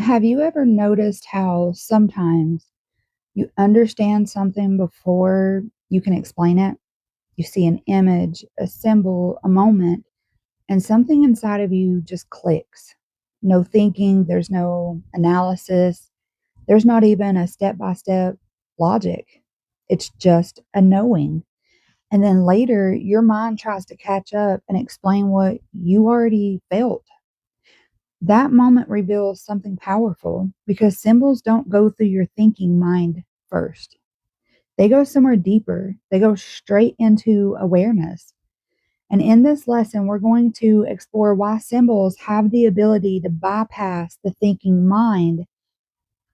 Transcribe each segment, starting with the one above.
Have you ever noticed how sometimes you understand something before you can explain it? You see an image, a symbol, a moment, and something inside of you just clicks. No thinking, there's no analysis, there's not even a step by step logic. It's just a knowing. And then later, your mind tries to catch up and explain what you already felt. That moment reveals something powerful because symbols don't go through your thinking mind first. They go somewhere deeper. They go straight into awareness. And in this lesson, we're going to explore why symbols have the ability to bypass the thinking mind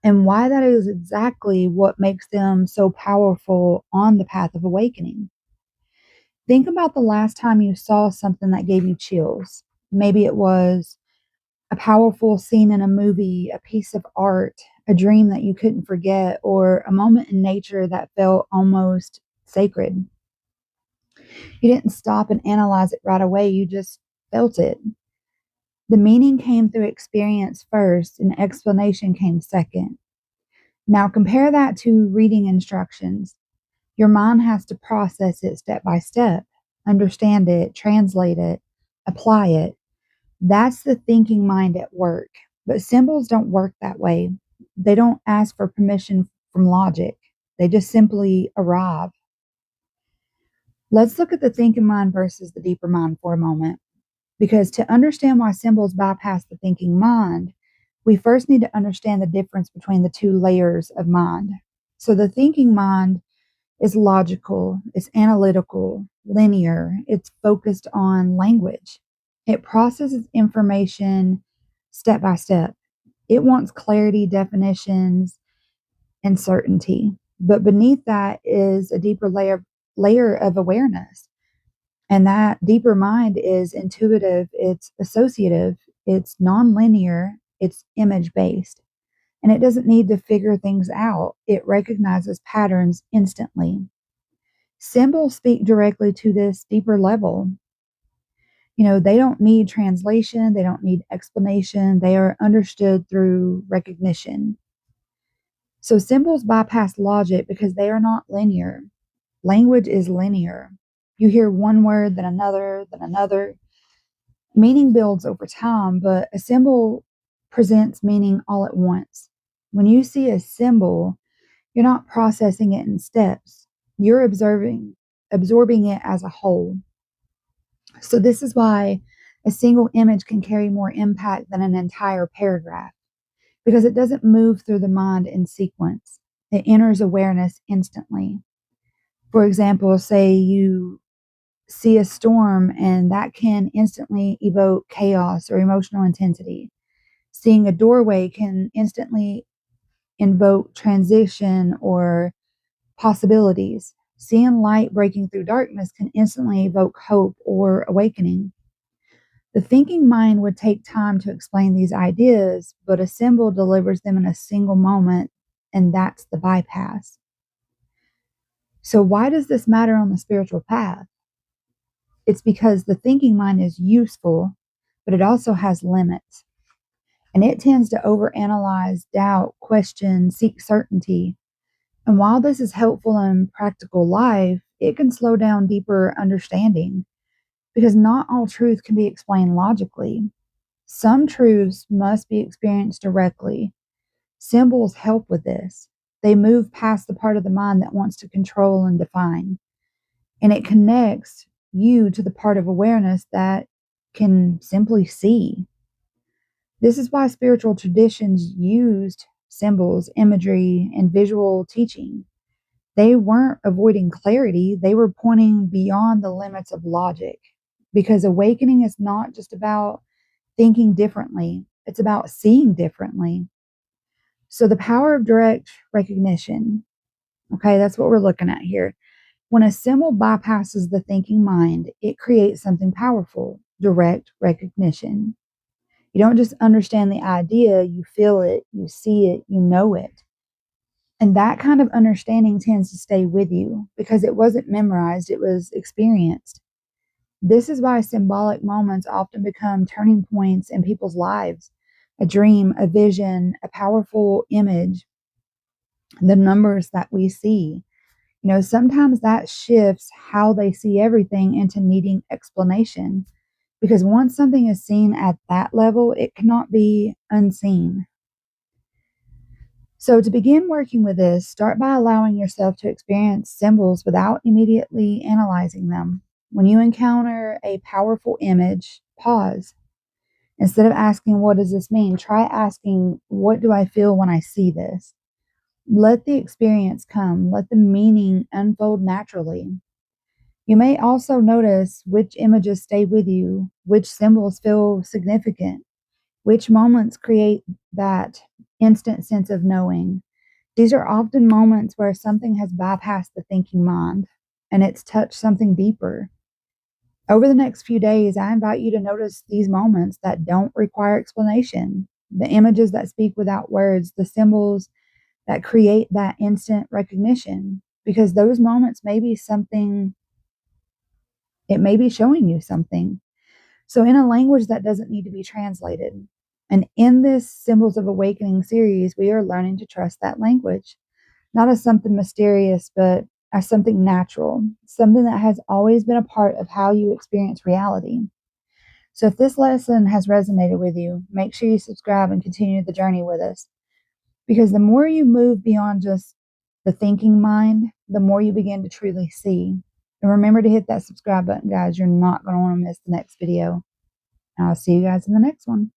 and why that is exactly what makes them so powerful on the path of awakening. Think about the last time you saw something that gave you chills. Maybe it was a powerful scene in a movie, a piece of art, a dream that you couldn't forget, or a moment in nature that felt almost sacred. You didn't stop and analyze it right away, you just felt it. The meaning came through experience first, and explanation came second. Now compare that to reading instructions. Your mind has to process it step by step, understand it, translate it, apply it. That's the thinking mind at work. But symbols don't work that way. They don't ask for permission from logic, they just simply arrive. Let's look at the thinking mind versus the deeper mind for a moment. Because to understand why symbols bypass the thinking mind, we first need to understand the difference between the two layers of mind. So the thinking mind is logical, it's analytical, linear, it's focused on language. It processes information step by step. It wants clarity, definitions, and certainty. But beneath that is a deeper layer of awareness. And that deeper mind is intuitive, it's associative, it's nonlinear, it's image based. And it doesn't need to figure things out. It recognizes patterns instantly. Symbols speak directly to this deeper level. They don't need translation, they don't need explanation, they are understood through recognition. So symbols bypass logic because they are not linear. Language is linear. You hear one word, then another, then another. Meaning builds over time, but a symbol presents meaning all at once. When you see a symbol, you're not processing it in steps. You're absorbing it as a whole. So this is why a single image can carry more impact than an entire paragraph, because it doesn't move through the mind in sequence. It enters awareness instantly. For example, say you see a storm and that can instantly evoke chaos or emotional intensity. Seeing a doorway can instantly invoke transition or possibilities. Seeing light breaking through darkness can instantly evoke hope or awakening. The thinking mind would take time to explain these ideas, but a symbol delivers them in a single moment, and that's the bypass. So, why does this matter on the spiritual path? It's because the thinking mind is useful, but it also has limits. And it tends to overanalyze, doubt, question, seek certainty. And while this is helpful in practical life, it can slow down deeper understanding because not all truth can be explained logically. Some truths must be experienced directly. Symbols help with this. They move past the part of the mind that wants to control and define, and it connects you to the part of awareness that can simply see. This is why spiritual traditions used symbols, imagery, and visual teaching. They weren't avoiding clarity, they were pointing beyond the limits of logic. Because awakening is not just about thinking differently, it's about seeing differently. So, the power of direct recognition, okay, that's what we're looking at here. When a symbol bypasses the thinking mind, it creates something powerful: direct recognition. You don't just understand the idea, you feel it, you see it, you know it. And that kind of understanding tends to stay with you because it wasn't memorized, it was experienced. This is why symbolic moments often become turning points in people's lives. a dream, a vision, a powerful image, the numbers that we see. Sometimes that shifts how they see everything into needing explanation. Because once something is seen at that level, it cannot be unseen. So, to begin working with this, start by allowing yourself to experience symbols without immediately analyzing them. When you encounter a powerful image, pause. Instead of asking, "What does this mean?" try asking, "What do I feel when I see this?" Let the experience come, let the meaning unfold naturally. You may also notice which images stay with you, which symbols feel significant, which moments create that instant sense of knowing. These are often moments where something has bypassed the thinking mind and it's touched something deeper. Over the next few days, I invite you to notice these moments that don't require explanation, the images that speak without words, the symbols that create that instant recognition, because those moments may be something, it may be showing you something. So, in a language that doesn't need to be translated. And in this Symbols of Awakening series, we are learning to trust that language, not as something mysterious, but as something natural, something that has always been a part of how you experience reality. So, if this lesson has resonated with you, make sure you subscribe and continue the journey with us. Because the more you move beyond just the thinking mind, the more you begin to truly see. And remember to hit that subscribe button, guys. You're not going to want to miss the next video. I'll see you guys in the next one.